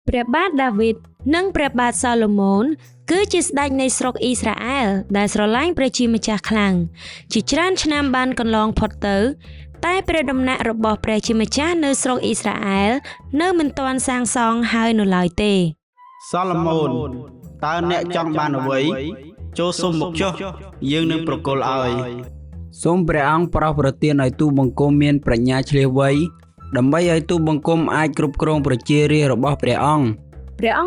ព្រះបាទដាវីតនិងព្រះបាទសាឡូមោនគឺជាស្ដេចនៃស្រុកអ៊ីស្រាអែលដែលស្រឡាញ់ព្រះជាម្ចាស់ខ្លាំងជាច្រើនឆ្នាំបានកន្លងផុតទៅតែព្រះដំណាក់របស់ព្រះជាម្ចាស់នៅស្រុកអ៊ីស្រាអែលនៅមិនទាន់សាងសង់ហើយនៅឡើយទេសាឡូមោនតើអ្នកចង់បានអ្វីចូលសុំមកចុះយើងនឹងប្រគល់ឲ្យសូមព្រះអង្គប្រោសប្រទានឲ្យទូបង្គំមានប្រាជ្ញាឆ្លៀសវៃដើម្បីឲ្យទូបង្គំអាចគ្រប់គ្រងប្រជារាស្ត្ររបស់ព្រះអង្គ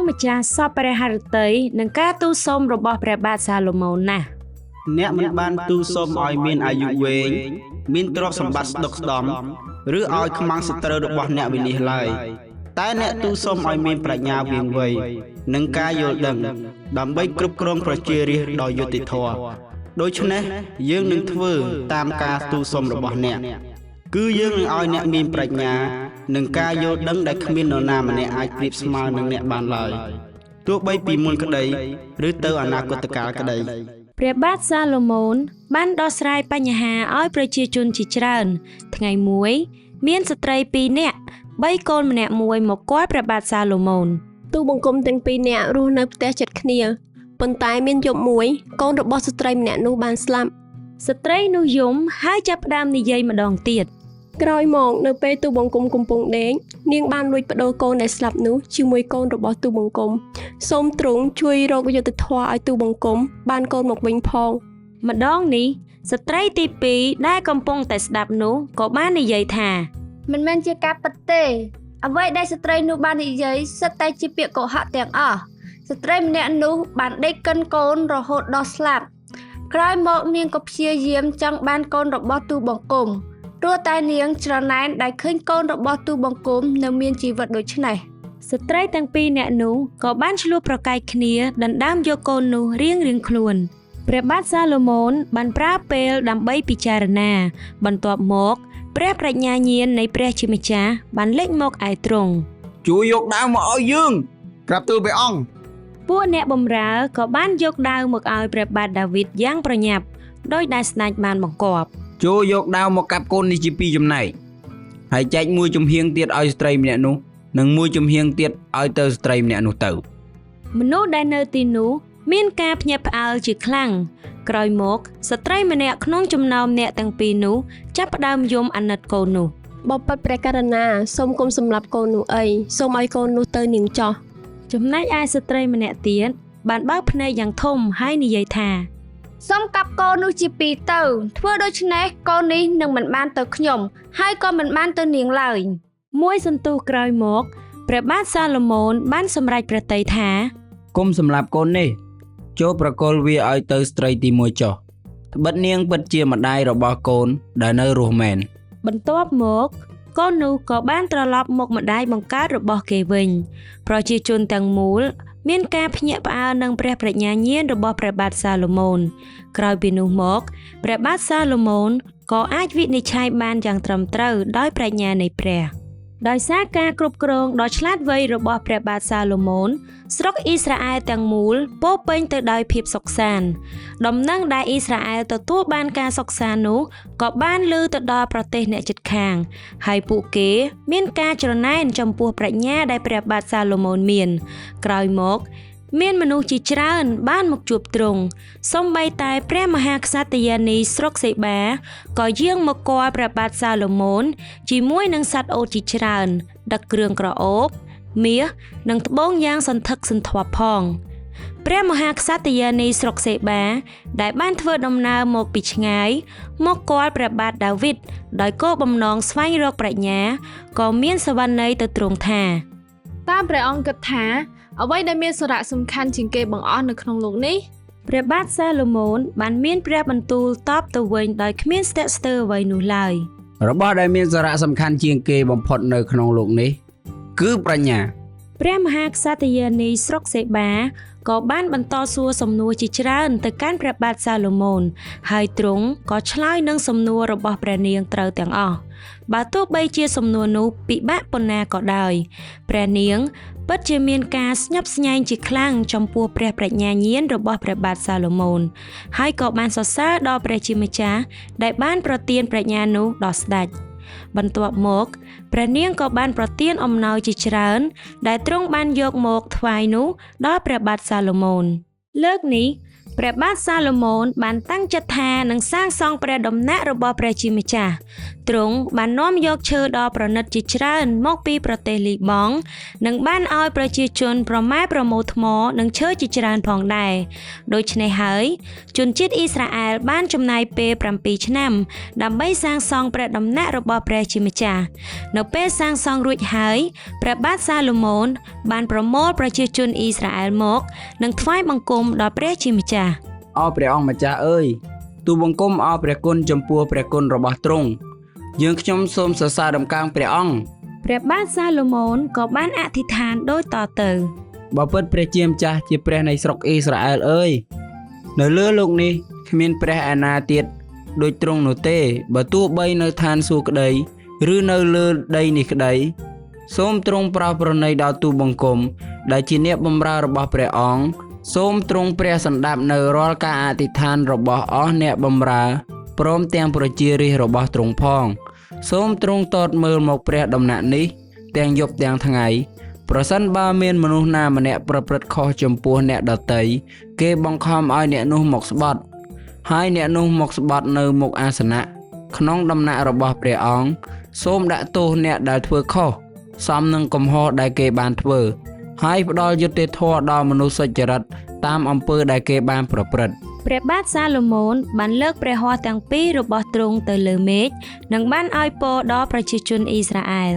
ម្ចាស់សពព្រះハរតីនឹងការទូលសុំរបស់ព្រះបាទសាឡូមោនណាស់អ្នកមិនបានទូលសុំឲ្យមានអាយុវែងមានទ្រព្យសម្បត្តិស្ដុកស្ដំឬឲ្យខ្មាំងសត្រូវរបស់អ្នកវិនិច្ឆ័យឡើយតែអ្នកទូលសុំឲ្យមានប្រាជ្ញាវាងវៃនិងការយល់ដឹងដើម្បីគ្រប់គ្រងប្រជារាស្ត្រដោយយុត្តិធម៌ដូច្នេះយើងនឹងធ្វើតាមការទូលសុំរបស់អ្នកគឺយើងនឹងឲ្យអ្នកមានប្រាជ្ញានិងការយល់ដឹងដែលគ្មាននរណាម្នាក់អាចប្រៀបស្មើនឹងអ្នកបានឡើយទោះបីពីមុនក្តីឬទៅអនាគតកាលក្តីព្រះបាទសាឡូមោនបានដោះស្រាយបញ្ហាឲ្យប្រជាជនជាច្រើនថ្ងៃមួយមានស្ត្រី2នាក់3កូនម្នាក់មួយមកគាល់ព្រះបាទសាឡូមោនទូបង្គំទាំង2នាក់រស់នៅផ្ទះជិតគ្នាប៉ុន្តែមានយប់មួយកូនរបស់ស្ត្រីម្នាក់នោះបានស្លាប់ស្ត្រីនោះយំហើយចាប់ផ្ដើមនិយាយម្ដងទៀតក្រោយមកនៅពេលទូបង្គំកំពុងដេកនាងបានលួចប្តូរកូនដែលស្លាប់នោះជាមួយកូនរបស់ទូបង្គំសូមទ្រង់ជួយរកយុត្តិធម៌ឲ្យទូបង្គំបានកូនមកវិញផងម្ដងនេះស្ត្រីទី2ដែលកំពុងតែស្ដាប់នោះក៏បាននិយាយថាមិនមែនជាការពិតទេអ្វីដែលស្ត្រីនោះបាននិយាយសិតតែជាពាក្យកុហកទាំងអស់ស្ត្រីម្នាក់នោះបានដេកកិនកូនរហូតដល់ស្លាប់ក្រោយមកនាងក៏ព្យាយាមចង់បានកូនរបស់ទូបង្គំព្រោះតែនាងច្រណែនដែលឃើញកូនរបស់ទូបង្គំនៅមានជីវិតដូច្នេះស្ត្រីទាំង2នាក់នោះក៏បានឆ្លោះប្រកែកគ្នាដណ្ដើមយកកូននោះរៀងៗខ្លួនព្រះបាទសាឡូមោនបានប្រើពេលដើម្បីពិចារណាបន្ទាប់មកព្រះប្រាជ្ញាញាណនៃព្រះជាម្ចាស់បានលេចមកឯទ្រង់ជួយយកដាវមកឲ្យយើងក្រាបទូលព្រះអង្គពួកអ្នកបម្រើក៏បានយកដាវមកឲ្យព្រះបាទដាវីតយ៉ាងប្រញាប់ដោយដែលស្ដេចបានបង្គាប់ចូលយកដាវមកកាប់កូននេះជា2ចំណែកហើយចែកមួយចំហៀងទៀតឲ្យស្ត្រីម្នាក់នោះនិងមួយចំហៀងទៀតឲ្យទៅស្ត្រីម្នាក់នោះទៅមនុស្សដែលនៅទីនោះមានការភ្ញាក់ផ្អើលជាខ្លាំងក្រោយមកស្ត្រីម្នាក់ក្នុងចំណោមអ្នកទាំងពីរនោះចាប់ផ្ដើមយំអាណិតកូននោះបបិទ្ធព្រះករុណាសូមគុំសម្លាប់កូននោះអីសូមឲ្យកូននោះទៅនាងចោះចំណែកឯស្ត្រីម្នាក់ទៀតបានបើកភ្នែកយ៉ាងធំហើយនិយាយថាសូមកាប់កូននោះជា2ទៅធ្វើដូច្នេះកូននេះនឹងមិនបានទៅខ្ញុំហើយក៏មិនបានទៅនាងឡើយមួយសន្ទុះក្រោយមកព្រះបាទសាឡូមោនបានសម្រេចប្រតិយថាគុំសម្លាប់កូននេះចូលប្រគល់វាឲ្យទៅស្ត្រីទី1ចុះត្បិតនាងពិតជាម្ដាយរបស់កូនដែលនៅរស់មែនបន្ទាប់មកកូននោះក៏បានត្រឡប់មកម្ដាយបង្កើតរបស់គេវិញប្រជាជនទាំងមូលមានការភ្ញាក់ផ្អើលនឹងព្រះប្រាជ្ញាញាណរបស់ព្រះបាទសាឡូមោនក្រោយពីនោះមកព្រះបាទសាឡូមោនក៏អាចវិនិច្ឆ័យបានយ៉ាងត្រឹមត្រូវដោយប្រាជ្ញានៃព្រះដោយសារការគ្រប់គ្រងដ៏ឆ្លាតវៃរបស់ព្រះបាទសាឡូមោនស្រុកអ៊ីស្រាអែលទាំងមូលពោរពេញទៅដោយភាពសុខសាន្តដំណឹងដែលអ៊ីស្រាអែលទទួលបានការសុខសាន្តនោះក៏បានលើទៅដល់ប្រទេសអ្នកជិតខាងហើយពួកគេមានការច្រណែនចំពោះប្រាជ្ញាដែលព្រះបាទសាឡូមោនមានក្រោយមកមានមនុស្សជាច្រើនបានមកជួបទ្រង់សូម្បីតែព្រះមហាក្សត្រិយានីស្រុកសេបាក៏យាងមកគាល់ព្រះបាទសាឡូមោនជាមួយនឹងសត្វអូតជាច្រើនដឹកគ្រឿងក្រអូបមាសនិងត្បូងយ៉ាងសន្ធឹកសន្ធាប់ផងព្រះមហាក្សត្រិយានីស្រុកសេបាដែលបានធ្វើដំណើរមកពីឆ្ងាយមកគាល់ព្រះបាទដាវីតដោយគោលបំណងស្វែងរកប្រាជ្ញាក៏មានសវន័យទៅទ្រង់ថាតើព្រះអង្គគិតថាអ្វីដែលមានសារៈសំខាន់ជាងគេបង្អស់នៅក្នុងโลกនេះព្រះបាទសាឡូមោនបានមានព្រះបន្ទូលតបទៅវិញដោយគ្មានស្ទាក់ស្ទើរអ្វីនោះឡើយរបស់ដែលមានសារៈសំខាន់ជាងគេបំផុតនៅក្នុងโลกនេះគឺប្រាជ្ញាព្រះមហាក្សត្រិយានីស្រុកសេបាក៏បានបន្តសួរសំណួរជាច្រើនទៅកាន់ព្រះបាទសាឡូមោនហើយទ្រង់ក៏ឆ្លើយនឹងសំណួររបស់ព្រះនាងត្រូវទាំងអស់បើទោះបីជាសំណួរនោះពិបាកប៉ុណ្ណាក៏ដោយព្រះនាងពិតជាមានការស្ញប់ស្ញែងជាខ្លាំងចំពោះព្រះប្រាជ្ញាញាណរបស់ព្រះបាទសាឡូមោនហើយក៏បានសរសើរដល់ព្រះជាម្ចាស់ដែលបានប្រទានប្រាជ្ញានោះដល់ស្ដេច បន្ទាប់មកព្រះនាងក៏បានប្រទានអំណោយជាច្រើនដែលទ្រង់បានយកមកថ្វាយនោះដល់ព្រះបាទសាឡូមោនលើកនេះព្រះបាទសាឡូមោនបានតាំងចិត្តថានឹងសាងសង់ព្រះដំណាក់របស់ព្រះជាម្ចាស់ទ្រង់បាននាំយកឈើដ៏ប្រណិតជាច្រើនមកពីប្រទេសលីបង់និងបានឲ្យប្រជាជនប្រម៉ែប្រមូលថ្មនិងឈើជាច្រើនផងដែរដូច្នេះហើយជនជាតិអ៊ីស្រាអែលបានចំណាយពេល7ឆ្នាំដើម្បីសាងសង់ព្រះដំណាក់របស់ព្រះជាម្ចាស់នៅពេលសាងសង់រួចហើយព្រះបាទសាឡូមោនបានប្រមូលប្រជាជនអ៊ីស្រាអែលមកនិងថ្វាយបង្គំដល់ព្រះជាម្ចាស់ អោព្រះអង្គម្ចាស់អើយទូលបង្គំអោព្រះគុណចំពោះព្រះគុណរបស់ទ្រង់យើងខ្ញុំសូមសរសើរដំកើងព្រះអង្គ ព្រះបាទសាឡូមោនក៏បានអធិដ្ឋានដូចតទៅ បើពិតព្រះជាម្ចាស់ជាព្រះនៃស្រុកអ៊ីស្រាអែលអើយនៅលើលោកនេះគ្មានព្រះឯណាទៀតដូចទ្រង់នោះទេបើទោះបីនៅឋានសួគ៌ក្តីឬនៅលើដីនេះក្តីសូមទ្រង់ប្រោសប្រណីដល់ទូលបង្គំដែលជាអ្នកបម្រើរបស់ព្រះអង្គសូមទ្រង់ព្រះសន្តាប់នៅរាល់ការអធិដ្ឋានរបស់អស់អ្នកបម្រើព្រមទាំងប្រជារាស្ត្ររបស់ទ្រង់ផងសូមទ្រង់តតមើលមកព្រះដំណាក់នេះទាំងយប់ទាំងថ្ងៃប្រសិនបើមានមនុស្សណាម្នាក់ប្រព្រឹត្តខុសចំពោះអ្នកដទៃគេបង្ខំឲ្យអ្នកនោះមកស្បត់ហើយអ្នកនោះមកស្បត់នៅមុខអាសនៈក្នុងដំណាក់របស់ព្រះអង្គសូមដាក់ទោសអ្នកដែលធ្វើខុសសមនឹងកំហុសដែលគេបានធ្វើហើយផ្ដល់យុត្តិធម៌ដល់មនុស្សសុចរិតតាមអំពើដែលគេបានប្រព្រឹត្ត ព្រះបាទសាឡូមោនបានលើកព្រះហស្ថទាំងពីររបស់ទ្រង់ទៅលើមេឃនិងបានឲ្យពរដល់ប្រជាជនអ៊ីស្រាអែល